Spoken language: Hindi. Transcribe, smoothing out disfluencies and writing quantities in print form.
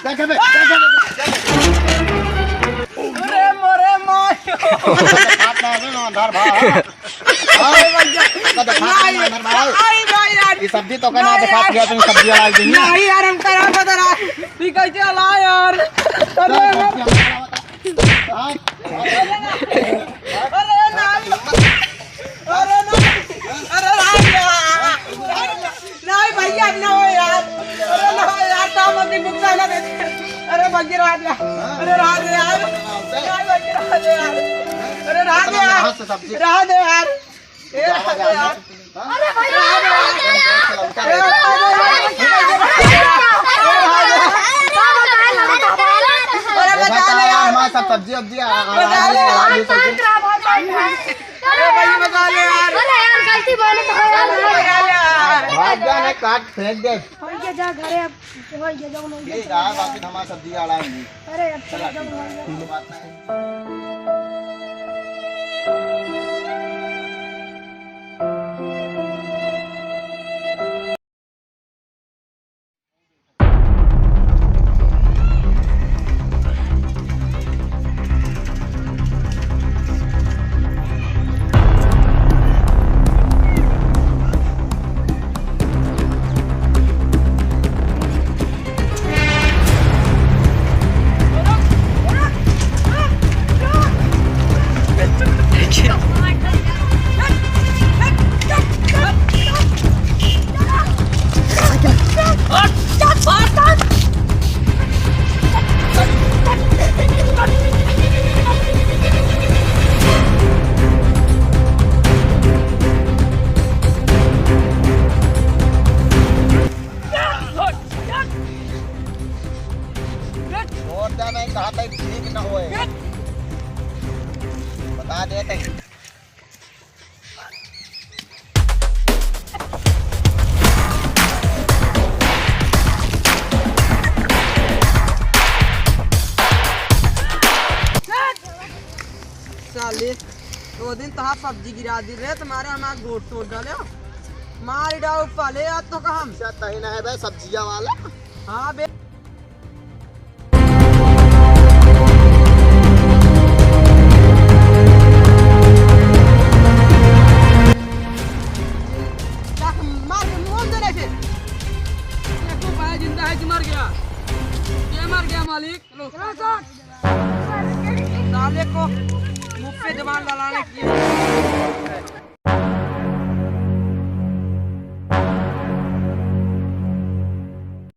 अरे मोरे मायो ये सब्जी तो कहना दिखा दिया तुम सब्जी वाला दिन नहीं यार हम करा बता रहा ठीक है चला यार अरे नहीं भैया ना हो यार अरे ना यार काम अपनी बुक्सा ना दे अरे भैया रात यार अरे रात यार अरे रात यार रात यार अरे भैया सब सब्जी वब्जी अरे भाई बता ले यार अरे यार गलती बोले तो यार भाग जाने काट फेंक दे होइए जा घरे अब होइए जाओ नहीं ये रहा बाकी हमारा सब्जी वाला है अरे अब चला जाओ बात नहीं ठीक न होए बता देते साले 2 दिन तहा सब्जी गिरा दी रहे तुम्हारे हमारा गोट तोड़ डाले मार डाल पाले आज तो कहा हम तही ना है भाई सब्जिया वाला हाँ बे जिंदा है कि मर गया ये मर गया मालिक साले को मुंह पे जबान लड़ाने की